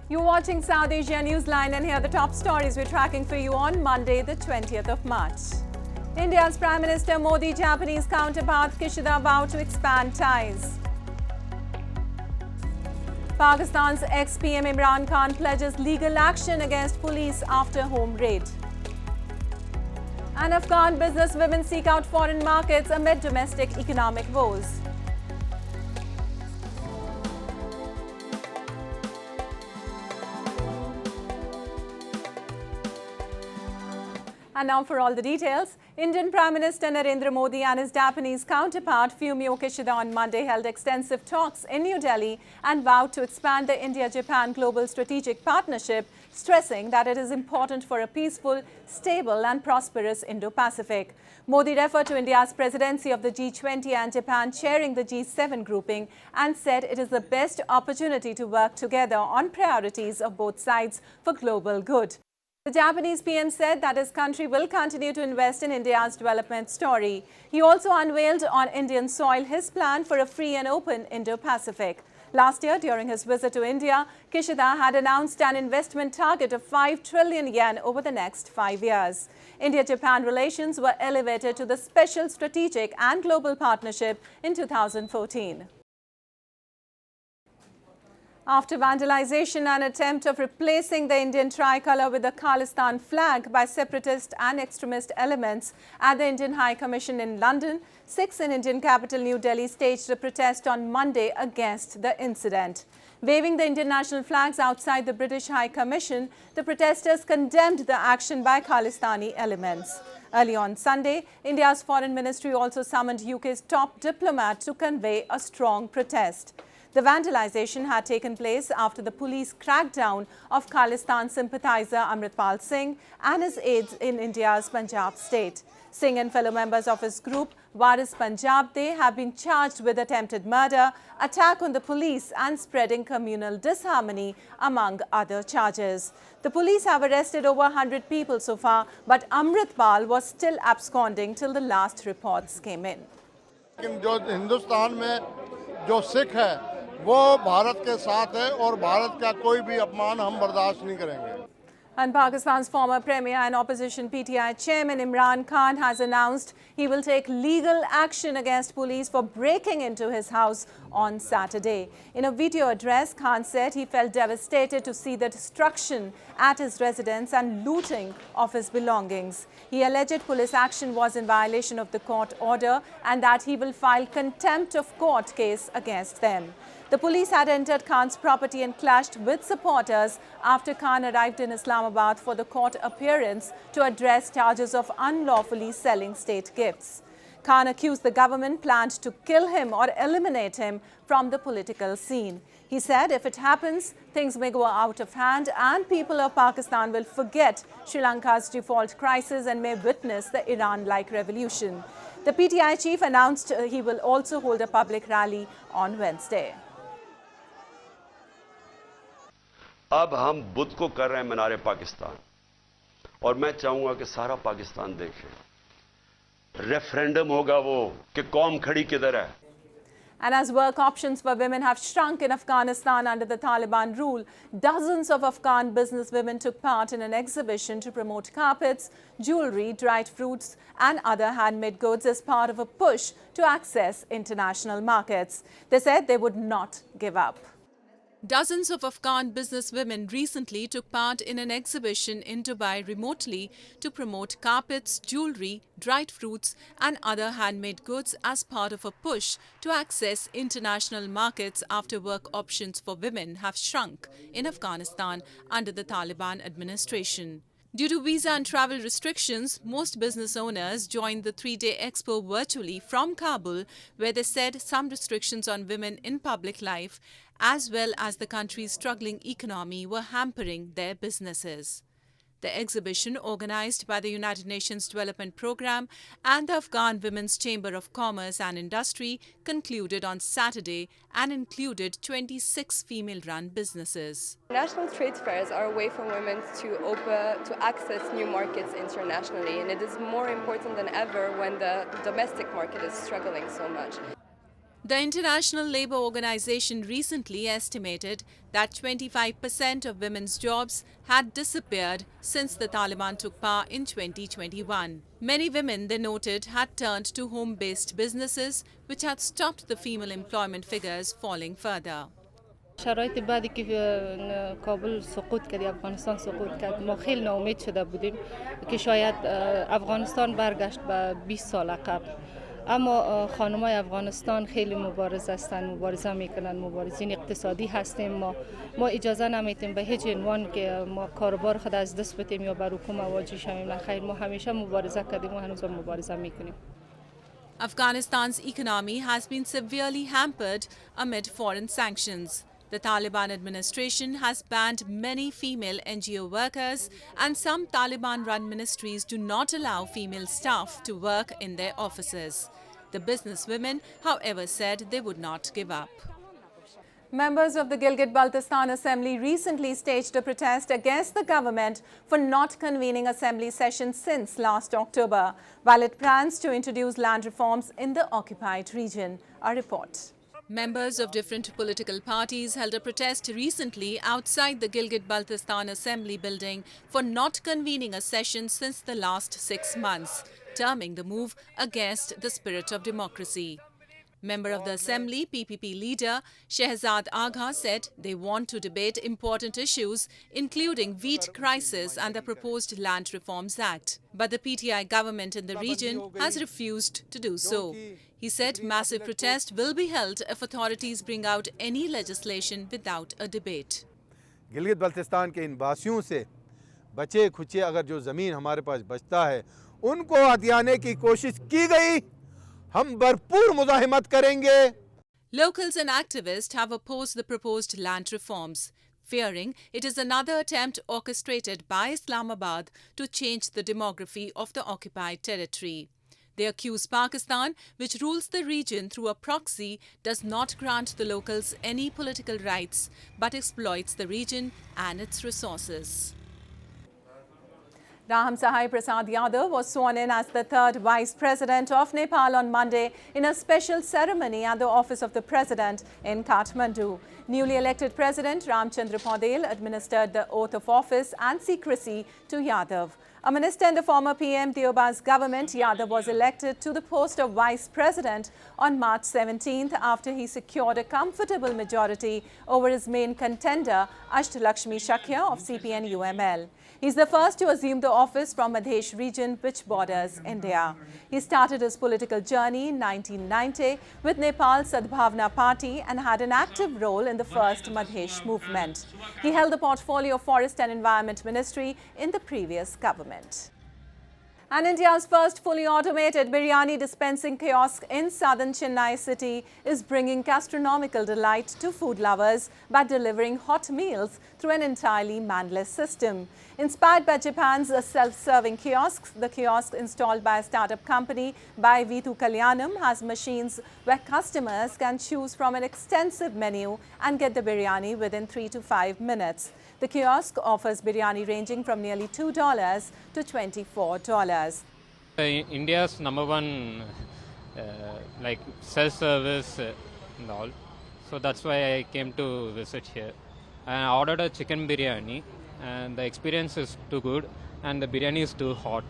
You're watching South Asia Newsline, and here are the top stories we're tracking for you on Monday, the 20th of March. India's Prime Minister Modi, Japanese counterpart Kishida vow to expand ties. Pakistan's ex-PM Imran Khan pledges legal action against police after home raid. And Afghan businesswomen seek out foreign markets amid domestic economic woes. And now for all the details. Indian Prime Minister Narendra Modi and his Japanese counterpart Fumio Kishida on Monday held extensive talks in New Delhi and vowed to expand the India-Japan global strategic partnership, stressing that it is important for a peaceful, stable and prosperous Indo-Pacific. Modi referred to India's presidency of the G20 and Japan chairing the G7 grouping and said it is the best opportunity to work together on priorities of both sides for global good. The Japanese PM said that his country will continue to invest in India's development story. He also unveiled on Indian soil his plan for a free and open Indo-Pacific. Last year, during his visit to India, Kishida had announced an investment target of 5 trillion yen over the next 5 years. India-Japan relations were elevated to the special strategic and global partnership in 2014. After vandalisation and attempt of replacing the Indian tricolour with the Khalistan flag by separatist and extremist elements at the Indian High Commission in London, Sikhs in Indian capital New Delhi staged a protest on Monday against the incident. Waving the Indian national flags outside the British High Commission, the protesters condemned the action by Khalistani elements. Early on Sunday, India's Foreign Ministry also summoned UK's top diplomat to convey a strong protest. The vandalisation had taken place after the police crackdown of Khalistan sympathizer Amritpal Singh and his aides in India's Punjab state. Singh and fellow members of his group, Waris Punjab De, have been charged with attempted murder, attack on the police and spreading communal disharmony, among other charges. The police have arrested over 100 people so far, but Amritpal was still absconding till the last reports came in. जो हिंदुस्तान में जो सिख है वो भारत के साथ है और भारत का कोई भी अपमान हम बर्दाश्त नहीं करेंगे. And Pakistan's former Premier and opposition PTI chairman Imran Khan has announced he will take legal action against police for breaking into his house on Saturday. In a video address, Khan said he felt devastated to see the destruction at his residence and looting of his belongings. He alleged police action was in violation of the court order and that he will file contempt of court case against them. The police had entered Khan's property and clashed with supporters after Khan arrived in Islamabad for the court appearance to address charges of unlawfully selling state gifts. Khan accused the government planned to kill him or eliminate him from the political scene. He said if it happens, things may go out of hand and people of Pakistan will forget Sri Lanka's default crisis and may witness the Iran-like revolution. The PTI chief announced he will also hold a public rally on Wednesday. अब हम बुध को कर रहे हैं मीनारे पाकिस्तान और मैं चाहूंगा कि सारा पाकिस्तान देखे रेफरेंडम होगा वो कि कौम खड़ी किधर है. And as work options for women have shrunk in Afghanistan under the Taliban rule, dozens of Afghan businesswomen took part in an exhibition to promote carpets, jewellery, dried fruits and other handmade goods as part of a push to access international markets. They said they would not give up. Dozens of Afghan businesswomen recently took part in an exhibition in Dubai remotely to promote carpets, jewellery, dried fruits and other handmade goods as part of a push to access international markets after work options for women have shrunk in Afghanistan under the Taliban administration. Due to visa and travel restrictions, most business owners joined the 3-day expo virtually from Kabul, where they said some restrictions on women in public life, as well as the country's struggling economy, were hampering their businesses. The exhibition, organized by the United Nations Development Programme and the Afghan Women's Chamber of Commerce and Industry, concluded on Saturday and included 26 female-run businesses. National trade fairs are a way for women to access new markets internationally, and it is more important than ever when the domestic market is struggling so much. The International Labour Organization recently estimated that 25% of women's jobs had disappeared since the Taliban took power in 2021. Many women, they noted, had turned to home-based businesses, which had stopped the female employment figures falling further. شرایط بعدی که کابل سقوط کرد، افغانستان سقوط کرد، ما خیلی ناامید شده بودیم که شاید افغانستان برگشت به 20 سال قبل. اما خانمای افغانستان خیلی مبارز هستند، مبارزه میکنند، مبارزین اقتصادی هستیم. ما اجازه نمیتیم به هیچ عنوان که ما کاروبار خود از دست بدیم یا بر حکومت واجد شویم. نه خیر، ما همیشه مبارزه کردیم و هنوز مبارزه میکنیم. Afghanistan's economy has been severely hampered amid foreign sanctions. The Taliban administration has banned many female NGO workers, and some Taliban-run ministries do not allow female staff to work in their offices. The businesswomen, however, said they would not give up. Members of the Gilgit Baltistan Assembly recently staged a protest against the government for not convening assembly sessions since last October, while it plans to introduce land reforms in the occupied region. A report. Members of different political parties held a protest recently outside the Gilgit Baltistan Assembly building for not convening a session since the last 6 months, terming the move against the spirit of democracy. Member of the Assembly, PPP leader Shehzad Agha said they want to debate important issues, including wheat crisis and the proposed Land Reforms Act. But the PTI government in the region has refused to do so. He said massive protest will be held if authorities bring out any legislation without a debate. Gilgit Baltistan के इन वासियों से बचे खुचे अगर जो ज़मीन हमारे पास बचता है उनको हथियाने की कोशिश की गई, हम भरपूर मुज़ाहिमत करेंगे. Locals and activists have opposed the proposed land reforms, fearing it is another attempt orchestrated by Islamabad to change the demography of the occupied territory. They accuse Pakistan, which rules the region through a proxy, does not grant the locals any political rights but exploits the region and its resources. Sahaya Prasad Yadav was sworn in as the third Vice President of Nepal on Monday in a special ceremony at the office of the President in Kathmandu. Newly elected President Ramchandra Paudel administered the oath of office and secrecy to Yadav. A minister in the former PM Deoba's government, Yadav was elected to the post of Vice President on March 17th after he secured a comfortable majority over his main contender, Ashtalakshmi Shakya of CPN-UML. He's the first to assume the office from Madhesh region, which borders India. He started his political journey in 1990 with Nepal's Sadbhavna Party and had an active role in the first Madhesh movement. He held the portfolio of Forest and Environment Ministry in the previous government. And India's first fully automated biryani dispensing kiosk in southern Chennai city is bringing gastronomical delight to food lovers by delivering hot meals through an entirely manless system. Inspired by Japan's self-serving kiosks, the kiosk installed by a startup company by Vitu Kalyanam has machines where customers can choose from an extensive menu and get the biryani within 3 to 5 minutes. The kiosk offers biryani ranging from nearly $2 to $24. India's #1 self-service and all. So that's why I came to visit here. I ordered a chicken biryani and the experience is too good and the biryani is too hot.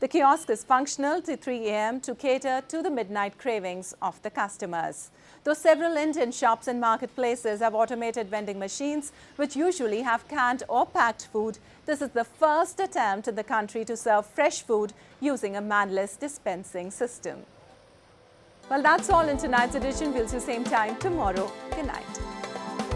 The kiosk is functional till 3 a.m. to cater to the midnight cravings of the customers. Though several Indian shops and marketplaces have automated vending machines, which usually have canned or packed food, this is the first attempt in the country to serve fresh food using a manless dispensing system. Well, that's all in tonight's edition. We'll see you same time tomorrow. Good night.